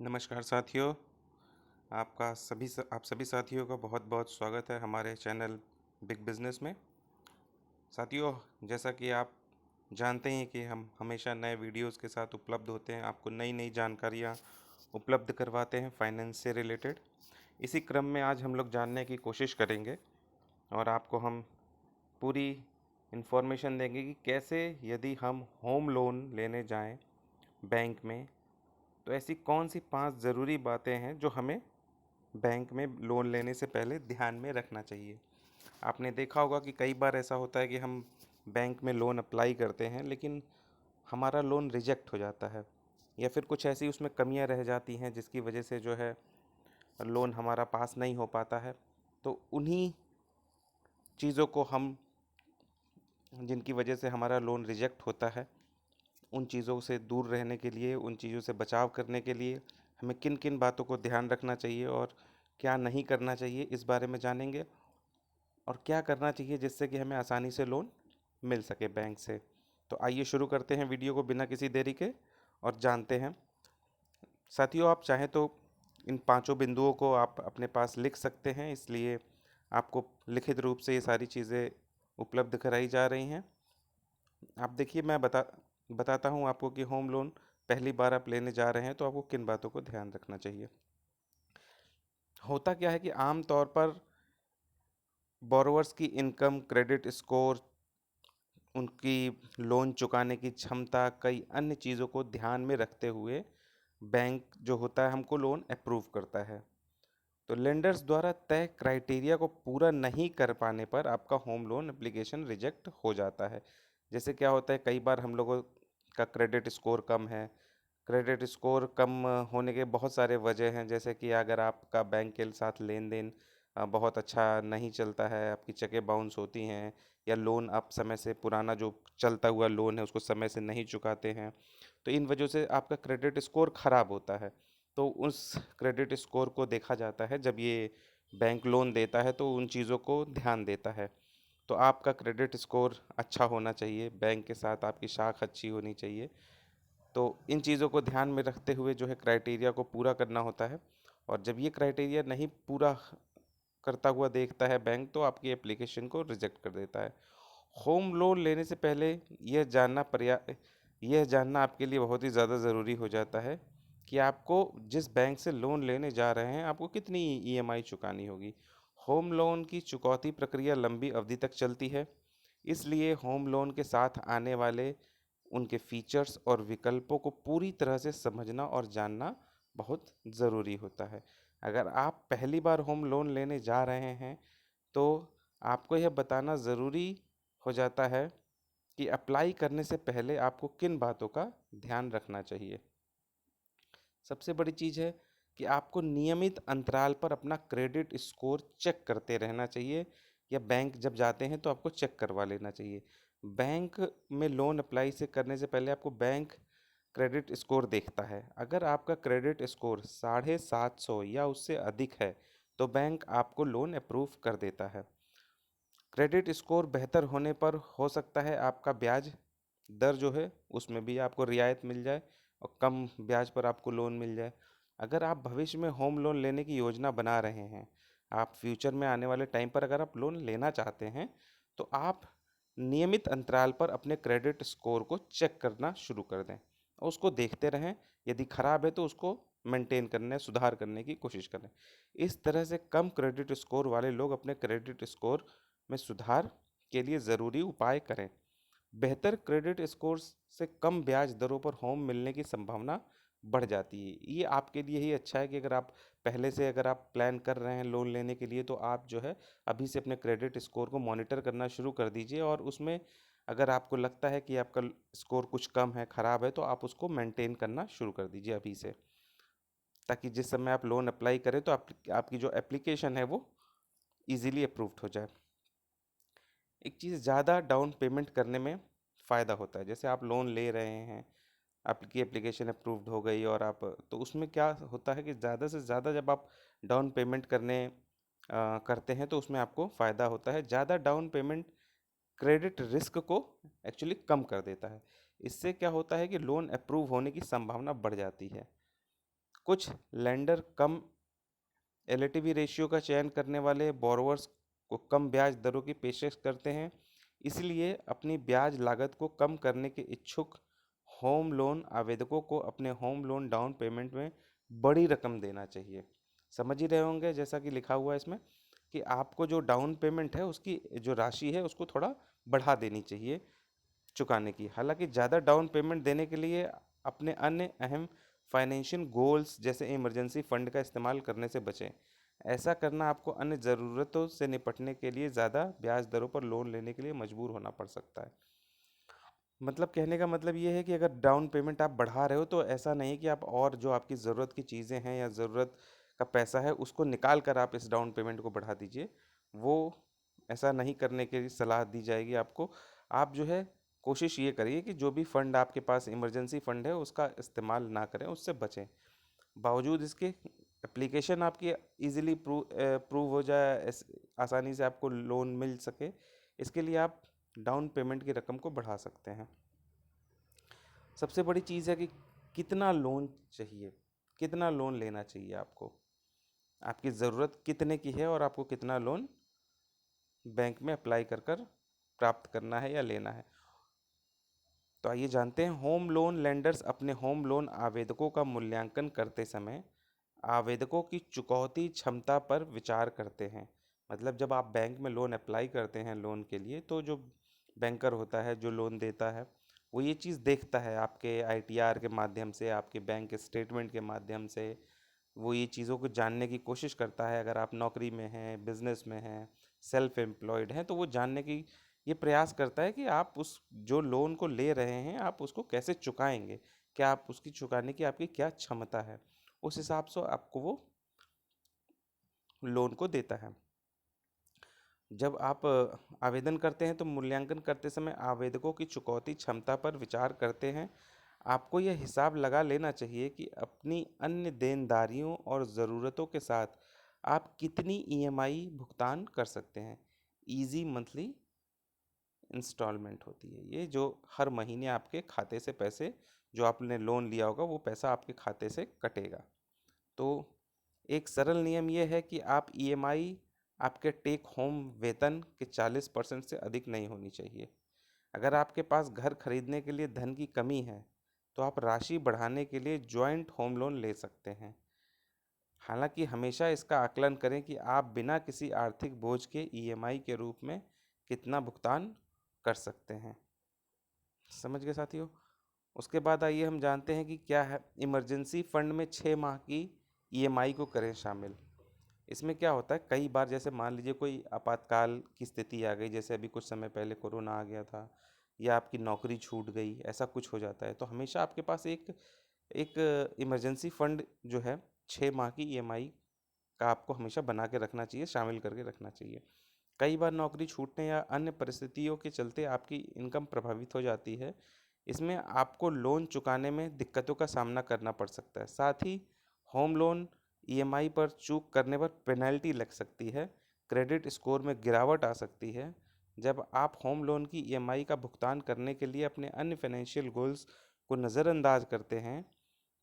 नमस्कार साथियों। आप सभी साथियों का बहुत बहुत स्वागत है हमारे चैनल बिग बिज़नेस में। साथियों, जैसा कि आप जानते हैं कि हम हमेशा नए वीडियोस के साथ उपलब्ध होते हैं, आपको नई नई जानकारियाँ उपलब्ध करवाते हैं फाइनेंस से रिलेटेड। इसी क्रम में आज हम लोग जानने की कोशिश करेंगे और आपको हम पूरी इन्फॉर्मेशन देंगे कि कैसे, यदि हम होम लोन लेने जाएं बैंक में, तो ऐसी कौन सी 5 ज़रूरी बातें हैं जो हमें बैंक में लोन लेने से पहले ध्यान में रखना चाहिए। आपने देखा होगा कि कई बार ऐसा होता है कि हम बैंक में लोन अप्लाई करते हैं, लेकिन हमारा लोन रिजेक्ट हो जाता है या फिर कुछ ऐसी उसमें कमियां रह जाती हैं जिसकी वजह से जो है लोन हमारा पास नहीं हो पाता है। तो उन्हीं चीज़ों को हम, जिनकी वजह से हमारा लोन रिजेक्ट होता है, उन चीज़ों से दूर रहने के लिए, उन चीज़ों से बचाव करने के लिए हमें किन किन बातों को ध्यान रखना चाहिए और क्या नहीं करना चाहिए, इस बारे में जानेंगे। और क्या करना चाहिए जिससे कि हमें आसानी से लोन मिल सके बैंक से। तो आइए शुरू करते हैं वीडियो को बिना किसी देरी के और जानते हैं। साथियों, आप चाहें तो इन पांचों बिंदुओं को आप अपने पास लिख सकते हैं, इसलिए आपको लिखित रूप से ये सारी चीज़ें उपलब्ध कराई जा रही हैं। आप देखिए, मैं बताता हूँ आपको कि होम लोन पहली बार आप लेने जा रहे हैं तो आपको किन बातों को ध्यान रखना चाहिए। होता क्या है कि आम तौर पर बोरोवर्स की इनकम, क्रेडिट स्कोर, उनकी लोन चुकाने की क्षमता, कई अन्य चीज़ों को ध्यान में रखते हुए बैंक जो होता है हमको लोन अप्रूव करता है। तो लेंडर्स द्वारा तय क्राइटेरिया को पूरा नहीं कर पाने पर आपका होम लोन एप्लीकेशन रिजेक्ट हो जाता है। जैसे क्या होता है, कई बार हम लोगों का क्रेडिट स्कोर कम है। क्रेडिट स्कोर कम होने के बहुत सारे वजह हैं, जैसे कि अगर आपका बैंक के साथ लेन देन बहुत अच्छा नहीं चलता है, आपकी चेकें बाउंस होती हैं, या लोन आप समय से, पुराना जो चलता हुआ लोन है उसको समय से नहीं चुकाते हैं, तो इन वजह से आपका क्रेडिट स्कोर ख़राब होता है। तो उस क्रेडिट स्कोर को देखा जाता है जब ये बैंक लोन देता है, तो उन चीज़ों को ध्यान देता है। तो आपका क्रेडिट स्कोर अच्छा होना चाहिए, बैंक के साथ आपकी साख अच्छी होनी चाहिए। तो इन चीज़ों को ध्यान में रखते हुए जो है क्राइटेरिया को पूरा करना होता है। और जब ये क्राइटेरिया नहीं पूरा करता हुआ देखता है बैंक, तो आपकी एप्लीकेशन को रिजेक्ट कर देता है। होम लोन लेने से पहले यह जानना पर्या यह जानना आपके लिए बहुत ही ज़्यादा ज़रूरी हो जाता है कि आपको जिस बैंक से लोन लेने जा रहे हैं, आपको कितनी ईएमआई चुकानी होगी। होम लोन की चुकौती प्रक्रिया लंबी अवधि तक चलती है, इसलिए होम लोन के साथ आने वाले उनके फीचर्स और विकल्पों को पूरी तरह से समझना और जानना बहुत ज़रूरी होता है। अगर आप पहली बार होम लोन लेने जा रहे हैं, तो आपको यह बताना ज़रूरी हो जाता है कि अप्लाई करने से पहले आपको किन बातों का ध्यान रखना चाहिए। सबसे बड़ी चीज़ है कि आपको नियमित अंतराल पर अपना क्रेडिट स्कोर चेक करते रहना चाहिए, या बैंक जब जाते हैं तो आपको चेक करवा लेना चाहिए। बैंक में लोन अप्लाई से करने से पहले आपको बैंक क्रेडिट स्कोर देखता है। अगर आपका क्रेडिट स्कोर 750 या उससे अधिक है, तो बैंक आपको लोन अप्रूव कर देता है। क्रेडिट स्कोर बेहतर होने पर हो सकता है आपका ब्याज दर जो है उसमें भी आपको रियायत मिल जाए और कम ब्याज पर आपको लोन मिल जाए। अगर आप भविष्य में होम लोन लेने की योजना बना रहे हैं, आप फ्यूचर में आने वाले टाइम पर अगर आप लोन लेना चाहते हैं, तो आप नियमित अंतराल पर अपने क्रेडिट स्कोर को चेक करना शुरू कर दें और उसको देखते रहें। यदि खराब है तो उसको मेंटेन करने, सुधार करने की कोशिश करें। इस तरह से कम क्रेडिट स्कोर वाले लोग अपने क्रेडिट स्कोर में सुधार के लिए ज़रूरी उपाय करें। बेहतर क्रेडिट स्कोर से कम ब्याज दरों पर होम मिलने की संभावना बढ़ जाती है। ये आपके लिए ही अच्छा है कि अगर आप पहले से, अगर आप प्लान कर रहे हैं लोन लेने के लिए, तो आप जो है अभी से अपने क्रेडिट स्कोर को मॉनिटर करना शुरू कर दीजिए, और उसमें अगर आपको लगता है कि आपका स्कोर कुछ कम है, ख़राब है, तो आप उसको मेंटेन करना शुरू कर दीजिए अभी से, ताकि जिस समय आप लोन अप्लाई करें तो आपकी जो एप्लीकेशन है वो इजीली अप्रूव्ड हो जाए। एक चीज़, ज़्यादा डाउन पेमेंट करने में फ़ायदा होता है। जैसे आप लोन ले रहे हैं, आपकी एप्लीकेशन अप्रूव्ड हो गई, और आप, तो उसमें क्या होता है कि ज़्यादा से ज़्यादा जब आप डाउन पेमेंट करते हैं तो उसमें आपको फ़ायदा होता है। ज़्यादा डाउन पेमेंट क्रेडिट रिस्क को एक्चुअली कम कर देता है। इससे क्या होता है कि लोन अप्रूव होने की संभावना बढ़ जाती है। कुछ लेंडर कम एलटीवी रेशियो का चयन करने वाले बोरोवर्स को कम ब्याज दरों की पेशकश करते हैं। इसलिए अपनी ब्याज लागत को कम करने के इच्छुक होम लोन आवेदकों को अपने होम लोन डाउन पेमेंट में बड़ी रकम देना चाहिए। समझ ही रहे होंगे जैसा कि लिखा हुआ है इसमें कि आपको जो डाउन पेमेंट है उसकी जो राशि है उसको थोड़ा बढ़ा देनी चाहिए चुकाने की। हालांकि ज़्यादा डाउन पेमेंट देने के लिए अपने अन्य अहम फाइनेंशियल गोल्स जैसे इमरजेंसी फंड का इस्तेमाल करने से बचें। ऐसा करना आपको अन्य ज़रूरतों से निपटने के लिए ज़्यादा ब्याज दरों पर लोन लेने के लिए मजबूर होना पड़ सकता है। मतलब कहने का मतलब ये है कि अगर डाउन पेमेंट आप बढ़ा रहे हो तो ऐसा नहीं कि आप और जो आपकी ज़रूरत की चीज़ें हैं या ज़रूरत का पैसा है उसको निकाल कर आप इस डाउन पेमेंट को बढ़ा दीजिए। वो ऐसा नहीं करने की सलाह दी जाएगी आपको। आप जो है कोशिश ये करिए कि जो भी फंड आपके पास इमरजेंसी फंड है उसका इस्तेमाल ना करें, उससे बचें। बावजूद इसके एप्लीकेशन आपकी इजीली प्रूव हो जाए, आसानी से आपको लोन मिल सके, इसके लिए आप डाउन पेमेंट की रकम को बढ़ा सकते हैं। सबसे बड़ी चीज़ है कि कितना लोन चाहिए, कितना लोन लेना चाहिए आपको, आपकी ज़रूरत कितने की है और आपको कितना लोन बैंक में अप्लाई कर कर प्राप्त करना है या लेना है। तो आइए जानते हैं, होम लोन लेंडर्स अपने होम लोन आवेदकों का मूल्यांकन करते समय आवेदकों की चुकौती क्षमता पर विचार करते हैं। मतलब जब आप बैंक में लोन अप्लाई करते हैं लोन के लिए, तो जो बैंकर होता है जो लोन देता है वो ये चीज़ देखता है आपके आईटीआर के माध्यम से, आपके बैंक स्टेटमेंट के माध्यम से। वो ये चीज़ों को जानने की कोशिश करता है। अगर आप नौकरी में हैं, बिजनेस में हैं, सेल्फ एम्प्लॉयड हैं, तो वो जानने की ये प्रयास करता है कि आप उस जो लोन को ले रहे हैं आप उसको कैसे चुकाएंगे, क्या आप उसकी चुकाने की आपकी क्या क्षमता है। उस हिसाब से आपको वो लोन को देता है। जब आप आवेदन करते हैं तो मूल्यांकन करते समय आवेदकों की चुकौती क्षमता पर विचार करते हैं। आपको यह हिसाब लगा लेना चाहिए कि अपनी अन्य देनदारियों और ज़रूरतों के साथ आप कितनी ईएमआई भुगतान कर सकते हैं। इजी मंथली इंस्टॉलमेंट होती है ये, जो हर महीने आपके खाते से पैसे, जो आपने लोन लिया होगा वो पैसा आपके खाते से कटेगा। तो एक सरल नियम यह है कि आप ईएमआई आपके टेक होम वेतन के 40% से अधिक नहीं होनी चाहिए। अगर आपके पास घर खरीदने के लिए धन की कमी है तो आप राशि बढ़ाने के लिए जॉइंट होम लोन ले सकते हैं। हालांकि हमेशा इसका आकलन करें कि आप बिना किसी आर्थिक बोझ के ईएमआई के रूप में कितना भुगतान कर सकते हैं। समझ गए साथियों। उसके बाद आइए हम जानते हैं कि क्या है इमरजेंसी फंड में 6 माह की ईएमआई को करें शामिल। इसमें क्या होता है, कई बार जैसे मान लीजिए कोई आपातकाल की स्थिति आ गई, जैसे अभी कुछ समय पहले कोरोना आ गया था, या आपकी नौकरी छूट गई, ऐसा कुछ हो जाता है, तो हमेशा आपके पास एक एक इमरजेंसी फंड जो है 6 माह की ईएमआई का आपको हमेशा बना के रखना चाहिए, शामिल करके रखना चाहिए। कई बार नौकरी छूटने या अन्य परिस्थितियों के चलते आपकी इनकम प्रभावित हो जाती है। इसमें आपको लोन चुकाने में दिक्कतों का सामना करना पड़ सकता है। साथ ही होम लोन ईएमआई पर चूक करने पर पेनल्टी लग सकती है, क्रेडिट स्कोर में गिरावट आ सकती है। जब आप होम लोन की ईएमआई का भुगतान करने के लिए अपने अन्य फाइनेंशियल गोल्स को नज़रअंदाज करते हैं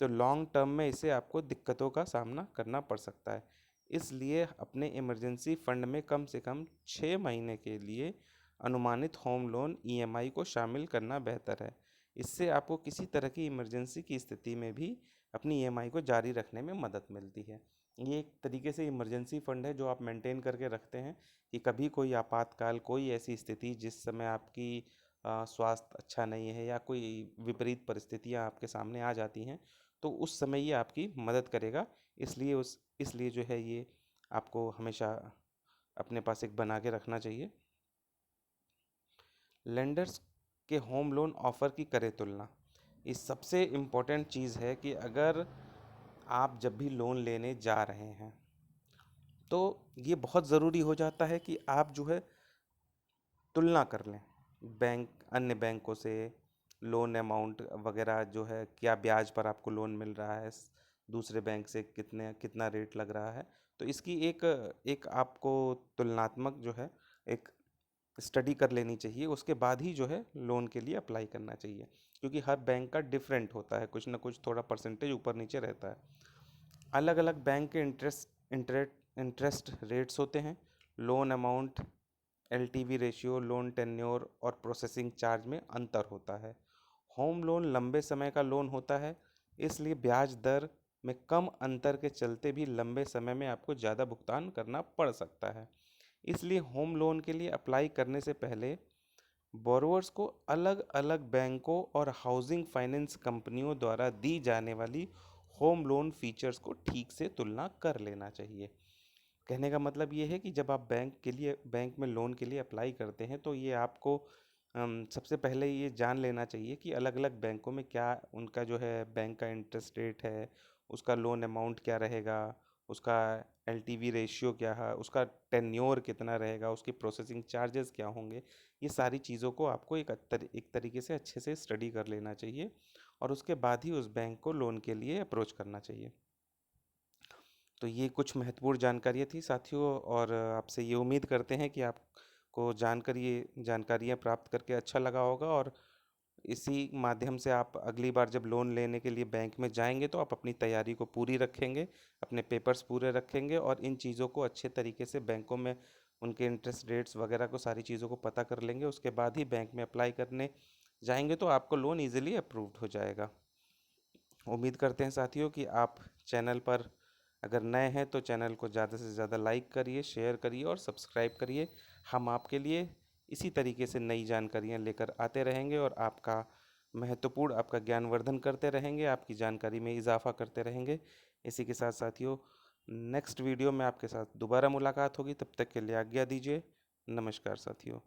तो लॉन्ग टर्म में इसे आपको दिक्कतों का सामना करना पड़ सकता है। इसलिए अपने इमरजेंसी फंड में कम से कम 6 महीने के लिए अनुमानित होम लोन ईएमआई को शामिल करना बेहतर है। इससे आपको किसी तरह की इमरजेंसी की स्थिति में भी अपनी ईएमआई को जारी रखने में मदद मिलती है। ये एक तरीके से इमरजेंसी फंड है जो आप मेंटेन करके रखते हैं कि कभी कोई आपातकाल, कोई ऐसी स्थिति जिस समय आपकी स्वास्थ्य अच्छा नहीं है या कोई विपरीत परिस्थितियां आपके सामने आ जाती हैं, तो उस समय ये आपकी मदद करेगा। इसलिए जो है ये आपको हमेशा अपने पास एक बना के रखना चाहिए। लेंडर्स के होम लोन ऑफ़र की करें तुलना। इस सबसे इम्पोर्टेंट चीज़ है कि अगर आप जब भी लोन लेने जा रहे हैं तो ये बहुत ज़रूरी हो जाता है कि आप जो है तुलना कर लें बैंक अन्य बैंकों से, लोन अमाउंट वगैरह जो है, क्या ब्याज पर आपको लोन मिल रहा है, दूसरे बैंक से कितना रेट लग रहा है। तो इसकी एक एक आपको तुलनात्मक जो है एक स्टडी कर लेनी चाहिए। उसके बाद ही जो है लोन के लिए अप्लाई करना चाहिए, क्योंकि हर बैंक का डिफरेंट होता है, कुछ ना कुछ थोड़ा परसेंटेज ऊपर नीचे रहता है। अलग अलग बैंक के इंटरेस्ट रेट्स होते हैं। Loan amount, LTV ratio, loan tenure और प्रोसेसिंग चार्ज में अंतर होता है। होम लोन लंबे समय का लोन होता है, इसलिए ब्याज दर में कम अंतर के चलते भी लंबे समय में आपको ज़्यादा भुगतान करना पड़ सकता है। इसलिए होम लोन के लिए अप्लाई करने से पहले बोरोवर्स को अलग अलग बैंकों और हाउसिंग फाइनेंस कंपनियों द्वारा दी जाने वाली होम लोन फीचर्स को ठीक से तुलना कर लेना चाहिए। कहने का मतलब ये है कि जब आप बैंक में लोन के लिए अप्लाई करते हैं तो ये आपको सबसे पहले ये जान लेना चाहिए कि अलग अलग बैंकों में क्या उनका जो है बैंक का इंटरेस्ट रेट है, उसका लोन अमाउंट क्या रहेगा, उसका एलटीवी रेशियो क्या है, उसका टेन्योर कितना रहेगा, उसके प्रोसेसिंग चार्जेस क्या होंगे। ये सारी चीज़ों को आपको एक तरीके से अच्छे से स्टडी कर लेना चाहिए और उसके बाद ही उस बैंक को लोन के लिए अप्रोच करना चाहिए। तो ये कुछ महत्वपूर्ण जानकारियाँ थी साथियों, और आपसे ये उम्मीद करते हैं कि आपको जानकर ये जानकारियाँ प्राप्त करके अच्छा लगा होगा, और इसी माध्यम से आप अगली बार जब लोन लेने के लिए बैंक में जाएंगे तो आप अपनी तैयारी को पूरी रखेंगे, अपने पेपर्स पूरे रखेंगे और इन चीज़ों को अच्छे तरीके से बैंकों में उनके इंटरेस्ट रेट्स वगैरह को सारी चीज़ों को पता कर लेंगे। उसके बाद ही बैंक में अप्लाई करने जाएंगे तो आपको लोन ईजिली अप्रूव्ड हो जाएगा। उम्मीद करते हैं साथियों कि आप चैनल पर अगर नए हैं तो चैनल को ज़्यादा से ज़्यादा लाइक करिए, शेयर करिए और सब्सक्राइब करिए। हम आपके लिए इसी तरीके से नई जानकारियाँ लेकर आते रहेंगे और आपका ज्ञानवर्धन करते रहेंगे, आपकी जानकारी में इजाफा करते रहेंगे। इसी के साथ साथियों, नेक्स्ट वीडियो में आपके साथ दोबारा मुलाकात होगी। तब तक के लिए आज्ञा दीजिए। नमस्कार साथियों।